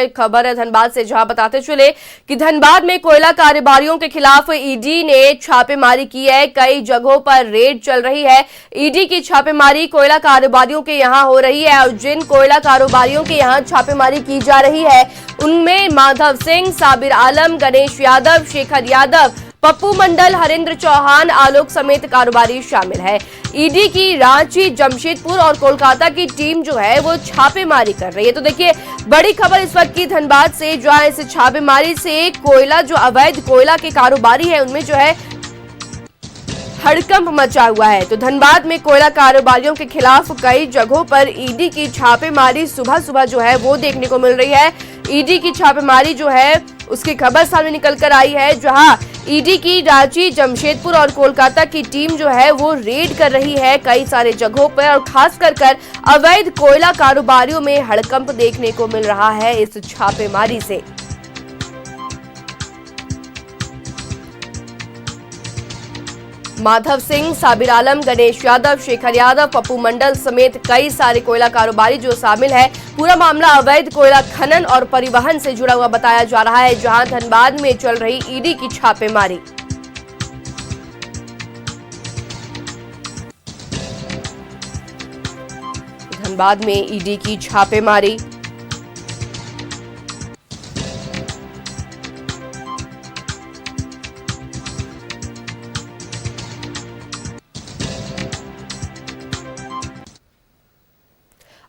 खबर है धनबाद से, जहां बताते चले कि धनबाद में कोयला कारोबारियों के खिलाफ ईडी ने छापेमारी की है। कई जगहों पर रेड चल रही है। ईडी की छापेमारी कोयला कारोबारियों के यहां हो रही है और जिन कोयला कारोबारियों के यहां छापेमारी की जा रही है उनमें माधव सिंह, साबिर आलम, गणेश यादव, शेखर यादव, पप्पू मंडल, हरेंद्र चौहान, आलोक समेत कारोबारी शामिल है। ईडी की रांची, जमशेदपुर और कोलकाता की टीम जो है वो छापेमारी कर रही है। तो देखिए बड़ी खबर इस वक्त की धनबाद से, जहां इस छापेमारी से कोयला जो अवैध कोयला के कारोबारी है उनमें जो है हड़कंप मचा हुआ है। तो धनबाद में कोयला कारोबारियों के खिलाफ कई जगहों पर ईडी की छापेमारी सुबह सुबह जो है वो देखने को मिल रही है। ईडी की छापेमारी जो है उसकी खबर सामने निकल कर आई है, जहां ईडी की रांची, जमशेदपुर और कोलकाता की टीम जो है वो रेड कर रही है कई सारे जगहों पर और खास कर अवैध कोयला कारोबारियों में हड़कंप देखने को मिल रहा है इस छापेमारी से। माधव सिंह, साबिर आलम, गणेश यादव, शेखर यादव, पप्पू मंडल समेत कई सारे कोयला कारोबारी जो शामिल है। पूरा मामला अवैध कोयला खनन और परिवहन से जुड़ा हुआ बताया जा रहा है, जहां धनबाद में चल रही ईडी की छापेमारी। धनबाद में ईडी की छापेमारी।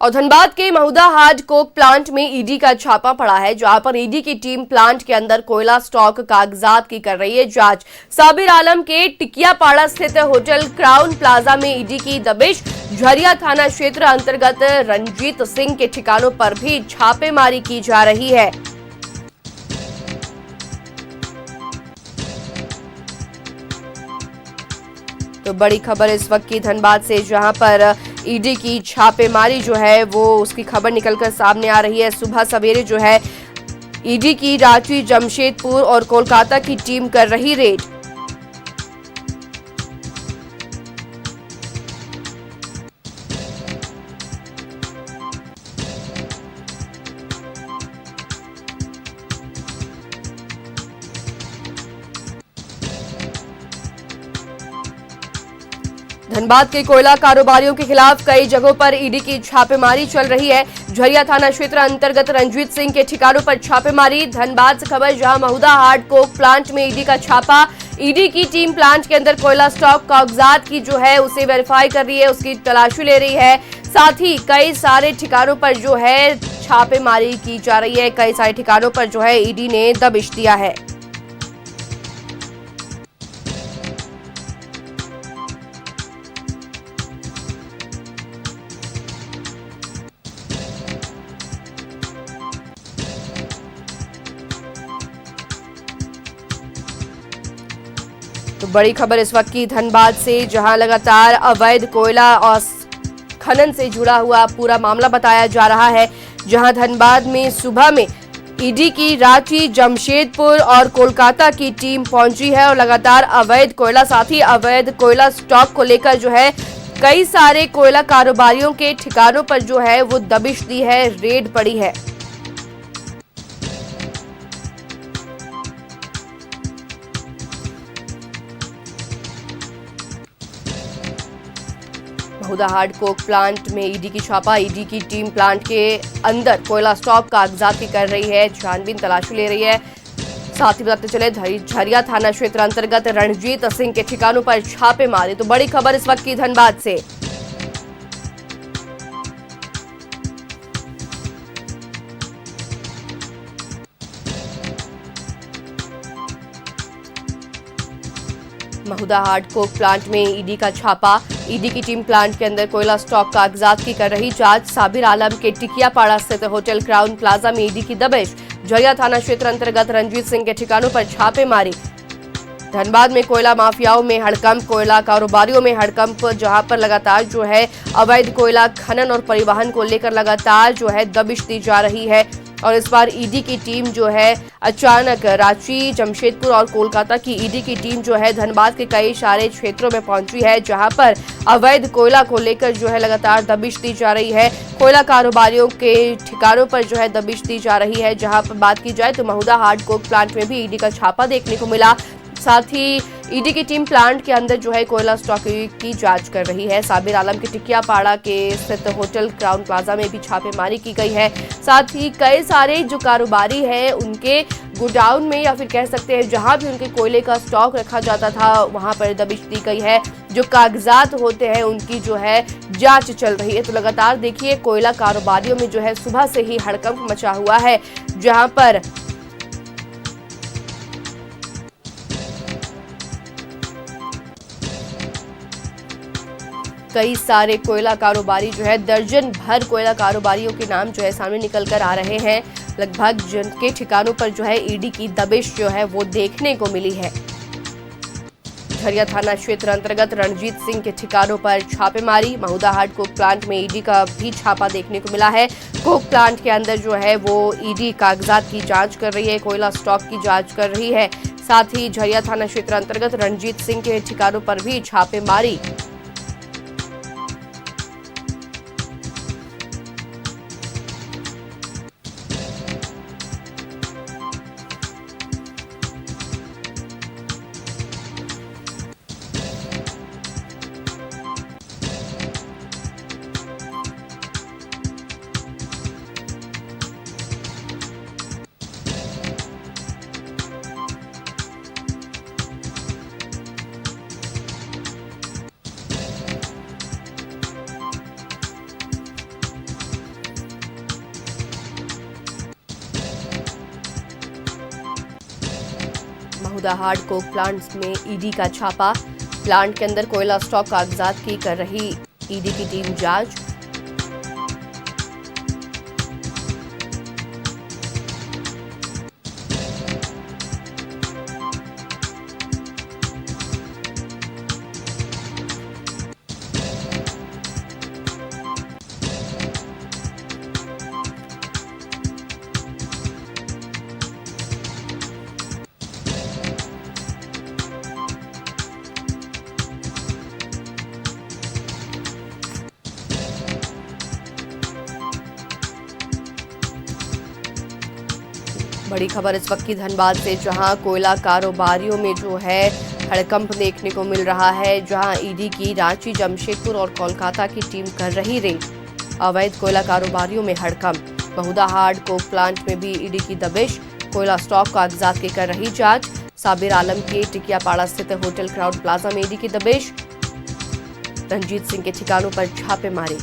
और धनबाद के महुदा हार्ड कोक प्लांट में ईडी का छापा पड़ा है, जहां पर ईडी की टीम प्लांट के अंदर कोयला स्टॉक कागजात की कर रही है जांच। साबिर आलम के टिकियापाड़ा स्थित होटल क्राउन प्लाजा में ईडी की दबिश। झरिया थाना क्षेत्र अंतर्गत रणजीत सिंह के ठिकानों पर भी छापेमारी की जा रही है। तो बड़ी खबर इस वक्त की धनबाद से, जहां पर ईडी की छापेमारी जो है वो उसकी खबर निकलकर सामने आ रही है। सुबह सवेरे जो है ईडी की रांची, जमशेदपुर और कोलकाता की टीम कर रही रेड। धनबाद के कोयला कारोबारियों के खिलाफ कई जगहों पर ईडी की छापेमारी चल रही है। झरिया थाना क्षेत्र अंतर्गत रणजीत सिंह के ठिकानों पर छापेमारी। धनबाद से खबर, जहां महुदा हार्ड कोक प्लांट में ईडी का छापा। ईडी की टीम प्लांट के अंदर कोयला स्टॉक कागजात की जो है उसे वेरीफाई कर रही है, उसकी तलाशी ले रही है। साथ ही कई सारे ठिकानों पर जो है छापेमारी की जा रही है। कई सारे ठिकानों पर जो है ईडी ने दबिश दिया है। तो बड़ी खबर इस वक्त की धनबाद से, जहां लगातार अवैध कोयला और खनन से जुड़ा हुआ पूरा मामला बताया जा रहा है। जहां धनबाद में सुबह में ईडी की रांची, जमशेदपुर और कोलकाता की टीम पहुंची है और लगातार अवैध कोयला, साथ ही अवैध कोयला स्टॉक को लेकर जो है कई सारे कोयला कारोबारियों के ठिकानों पर जो है वो दबिश दी है, रेड पड़ी है। महुदा हार्ड कोक प्लांट में ईडी की छापा। ईडी की टीम प्लांट के अंदर कोयला स्टॉक कागजात की कर रही है, छानबीन तलाशी ले रही है। साथ ही बताते चले झरिया थाना क्षेत्र अंतर्गत रणजीत सिंह के ठिकानों पर छापे मारे। तो बड़ी खबर इस वक्त की धनबाद से। महुदा हार्ड कोक प्लांट में ईडी का छापा। ईडी की टीम प्लांट के अंदर कोयला स्टॉक कागजात की कर रही जांच। साबिर आलम के टिकियापाड़ा स्थित होटल क्राउन प्लाजा में ईडी की दबिश। झरिया थाना क्षेत्र अंतर्गत रणजीत सिंह के ठिकानों पर छापेमारी। धनबाद में कोयला माफियाओं में हड़कंप, कोयला कारोबारियों में हड़कंप, जहां पर लगातार जो है अवैध कोयला खनन और परिवहन को लेकर लगातार जो है दबिश दी जा रही है। और इस बार ईडी की टीम जो है अचानक रांची, जमशेदपुर और कोलकाता की ईडी की टीम जो है धनबाद के कई सारे क्षेत्रों में पहुंची है, जहां पर अवैध कोयला को लेकर जो है लगातार दबिश दी जा रही है। कोयला कारोबारियों के ठिकानों पर जो है दबिश दी जा रही है। जहां पर बात की जाए तो महुदा हार्ड कोक प्लांट में भी ईडी का छापा देखने को मिला। साथ ही ईडी की टीम प्लांट के अंदर जो है कोयला स्टॉक की जांच कर रही है। साबिर आलम के टिकियापाड़ा के स्थित होटल क्राउन प्लाजा में भी छापेमारी की गई है। साथ ही कई सारे जो कारोबारी हैं उनके गोडाउन में या फिर कह सकते हैं जहां भी उनके कोयले का स्टॉक रखा जाता था वहां पर दबिश दी गई है। जो कागजात होते हैं उनकी जो है जांच चल रही है। तो लगातार देखिए कोयला कारोबारियों में जो है सुबह से ही हड़कंप मचा हुआ है, जहां पर कई सारे कोयला कारोबारी जो है दर्जन भर कोयला कारोबारियों के नाम जो है सामने निकल कर आ रहे हैं। लगभग जिनके ठिकानों पर जो है ईडी की दबिश जो है वो देखने को मिली है। झरिया थाना क्षेत्र अंतर्गत रणजीत सिंह के ठिकानों पर छापेमारी। महुदा हार्ड कोक प्लांट में ईडी का भी छापा देखने को मिला है। कोक प्लांट के अंदर जो है वो ईडी कागजात की जांच कर रही है, कोयला स्टॉक की जांच कर रही है। साथ ही झरिया थाना क्षेत्र अंतर्गत रणजीत सिंह के ठिकानों पर भी छापेमारी। महुदा हार्ड कोक प्लांट में ईडी का छापा। प्लांट के अंदर कोयला स्टॉक कागजात की कर रही ईडी की टीम जांच। बड़ी खबर इस वक्त की धनबाद से, जहां कोयला कारोबारियों में जो है हड़कंप देखने को मिल रहा है। जहां ईडी की रांची, जमशेदपुर और कोलकाता की टीम कर रही रेड। अवैध कोयला कारोबारियों में हड़कंप। महुदा हार्ड कोक प्लांट में भी ईडी की दबिश। कोयला स्टॉक कागजात की कर रही जांच। साबिर आलम के टिकियापाड़ा स्थित होटल क्राउन प्लाजा में ईडी की दबिश। रणजीत सिंह के ठिकानों पर छापेमारी।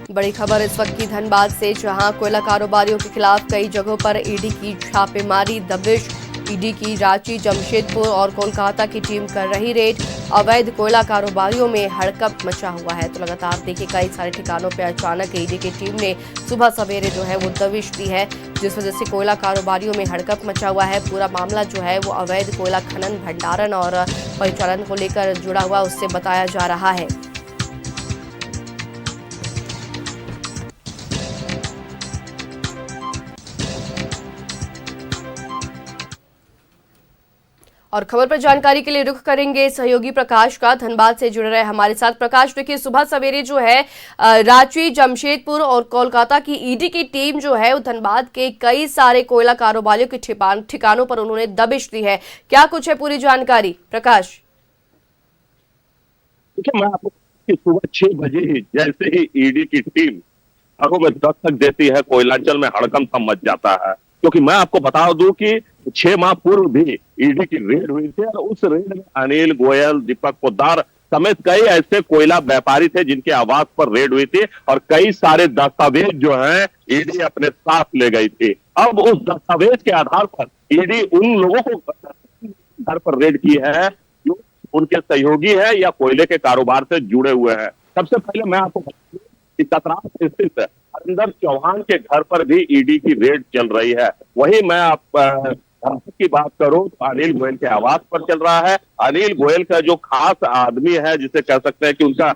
बड़ी खबर इस वक्त की धनबाद से, जहां कोयला कारोबारियों के खिलाफ कई जगहों पर ईडी की छापेमारी, दबिश। ईडी की रांची, जमशेदपुर और कोलकाता की टीम कर रही रेड। अवैध कोयला कारोबारियों में हड़कंप मचा हुआ है। तो लगातार देखिए कई सारे ठिकानों पर अचानक ईडी की टीम ने सुबह सवेरे जो है वो दबिश दी है, जिस वजह से कोयला कारोबारियों में हड़कंप मचा हुआ है। पूरा मामला जो है वो अवैध कोयला खनन, भंडारण और परिचालन को लेकर जुड़ा हुआ उससे बताया जा रहा है। और खबर पर जानकारी के लिए रुख करेंगे सहयोगी प्रकाश का। धनबाद से जुड़ रहे हमारे साथ प्रकाश। देखिए, सुबह सवेरे जो है रांची, जमशेदपुर और कोलकाता की ईडी की टीम जो है धनबाद के कई सारे कोयला कारोबारियों के ठिकानों पर उन्होंने दबिश दी है। क्या कुछ है पूरी जानकारी प्रकाश? देखिए, मैं आपको सुबह 6 बजे ही जैसे ही ईडी की टीम घरों में दस्तक देती है, कोयलांचल में हड़कंप सा मच जाता है। क्योंकि मैं आपको बता दूं कि 6 माह पूर्व भी ईडी की रेड हुई थी और उस रेड में अनिल गोयल, दीपक पोद्दार समेत कई ऐसे कोयला व्यापारी थे जिनके आवास पर रेड हुई थी और कई सारे दस्तावेज जो हैं ईडी अपने साथ ले गई थी। अब उस दस्तावेज के आधार पर ईडी उन लोगों को घर पर रेड की है जो उनके सहयोगी है या कोयले के कारोबार से जुड़े हुए हैं। सबसे पहले मैं आपको बता दूं कि कतरात स्थित हरिंदर चौहान के घर पर भी ईडी की रेड चल रही है। वही मैं आप की बात करूं तो अनिल गोयल के आवास पर चल रहा है। अनिल गोयल का जो खास आदमी है, जिसे कह सकते हैं कि उनका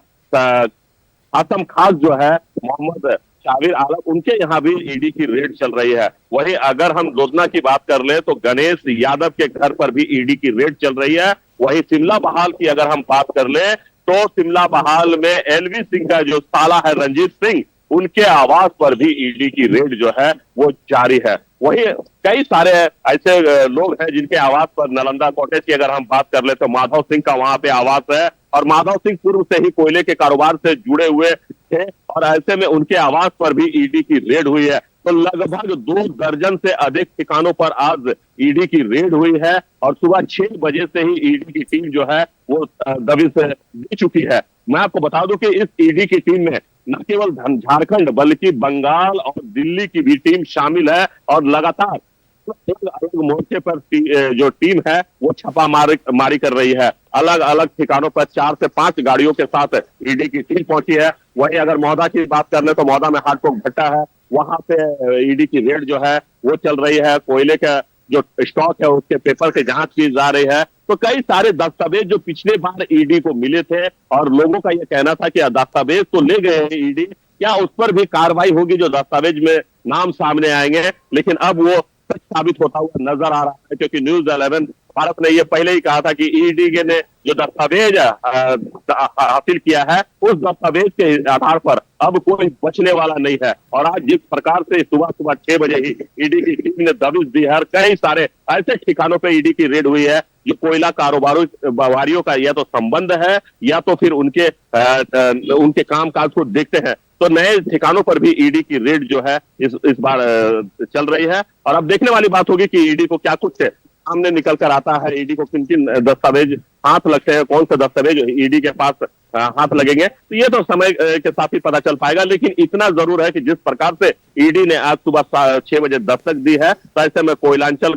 आसम खास जो है मोहम्मद शाबिर आलम, उनके यहाँ भी ईडी की रेड चल रही है। वही अगर हम दोदना की बात कर ले तो गणेश यादव के घर पर भी ईडी की रेड चल रही है। वही शिमला बहाल की अगर हम बात कर ले तो शिमला बहाल में एलवी सिंह का जो साला है रंजीत सिंह, उनके आवास पर भी ईडी की रेड जो है वो जारी है। वही कई सारे ऐसे लोग हैं जिनके आवास पर नालंदा कॉटेज की अगर हम बात कर ले तो माधव सिंह का वहां पे आवास है और माधव सिंह पूर्व से ही कोयले के कारोबार से जुड़े हुए थे और ऐसे में उनके आवास पर भी ईडी की रेड हुई है। तो लगभग 2 दर्जन से अधिक ठिकानों पर आज ईडी की रेड हुई है और सुबह 6 बजे से ही ईडी की टीम जो है वो दबिश दे चुकी है। मैं आपको बता दूं कि इस ईडी की टीम में न केवल झारखंड बल्कि बंगाल और दिल्ली की भी टीम शामिल है और लगातार अलग अलग मोर्चे पर जो टीम है वो छापामारी कर रही है। अलग अलग ठिकानों पर 4 से 5 गाड़ियों के साथ ईडी की टीम पहुंची है। वहीं अगर मौदा की बात कर ले तो मौदा में हाटकोक भट्टा है, वहां पे ईडी की रेड जो है वो चल रही है। कोयले का जो स्टॉक है उसके पेपर की जांच की जा रही है। तो कई सारे दस्तावेज जो पिछले बार ईडी को मिले थे और लोगों का यह कहना था कि दस्तावेज तो ले गए हैं ईडी, क्या उस पर भी कार्रवाई होगी जो दस्तावेज में नाम सामने आएंगे, लेकिन अब वो सच साबित होता हुआ नजर आ रहा है। क्योंकि न्यूज़ 11 भारत ने ये पहले ही कहा था कि ईडी ने जो दस्तावेज हासिल किया है उस दस्तावेज के आधार पर अब कोई बचने वाला नहीं है। और आज जिस प्रकार से सुबह 6 बजे ही ईडी की टीम ने दबिश दी है और कई सारे ऐसे ठिकानों पे ईडी की रेड हुई है जो कोयला कारोबारियों का या तो संबंध है या तो फिर उनके कामकाज को देखते हैं, तो नए ठिकानों पर भी ईडी की रेड जो है इस बार चल रही है। और अब देखने वाली बात होगी कि ईडी को क्या कुछ सामने निकल कर आता है, ईडी को किन किन दस्तावेज हाथ लगते हैं, कौन से दस्तावेज ईडी के पास हाथ लगेंगे, तो ये तो समय के साथ ही पता चल पाएगा। लेकिन इतना जरूर है कि जिस प्रकार से ईडी ने आज सुबह 6 बजे दस्तक दी है तो ऐसे में कोयलांचल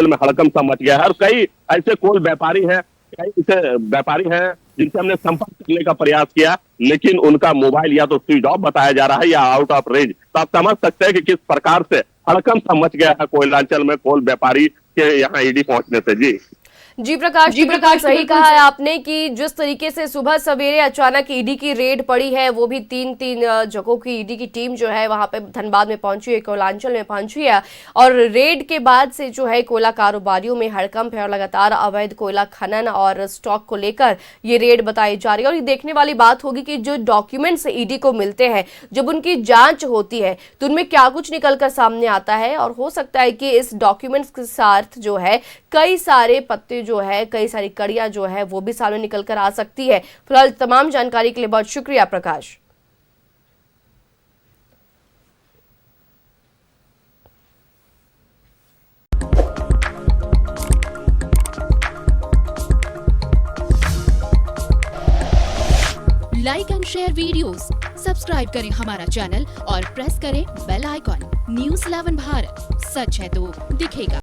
में हड़कंप सा मच गया है और कई ऐसे कोल व्यापारी हैं, कई ऐसे व्यापारी हैं जिनसे हमने संपर्क करने का प्रयास किया, लेकिन उनका मोबाइल या तो स्विच ऑफ बताया जा रहा है या आउट ऑफ रेंज। तो आप समझ सकते हैं कि किस प्रकार से हड़कंप सा मच गया है कोयलांचल में कोल व्यापारी के यहाँ ईडी पहुंचने से। जी प्रकाश, सही कहा है आपने कि जिस तरीके से सुबह सवेरे अचानक ईडी की रेड पड़ी है, वो भी 3 जगहों की ईडी की टीम जो है वहां पे धनबाद में पहुंची है, कोयलांचल में पहुंची है और रेड के बाद से जो है कोयला कारोबारियों में हड़कंप है और लगातार अवैध कोयला खनन और स्टॉक को लेकर ये रेड बताई जा रही है। और ये देखने वाली बात होगी कि जो डॉक्यूमेंट्स ईडी को मिलते हैं, जब उनकी जांच होती है तो उनमें क्या कुछ निकल कर सामने आता है और हो सकता है कि इस डॉक्यूमेंट्स के साथ जो है कई सारे पत्ते जो है, कई सारी कड़ियां जो है वो भी सामने निकल कर आ सकती है। फिलहाल तमाम जानकारी के लिए बहुत शुक्रिया Prakash. Like and share videos, subscribe करें हमारा चैनल और प्रेस करें बेल आइकॉन। न्यूज़ 11 भारत, सच है तो दिखेगा।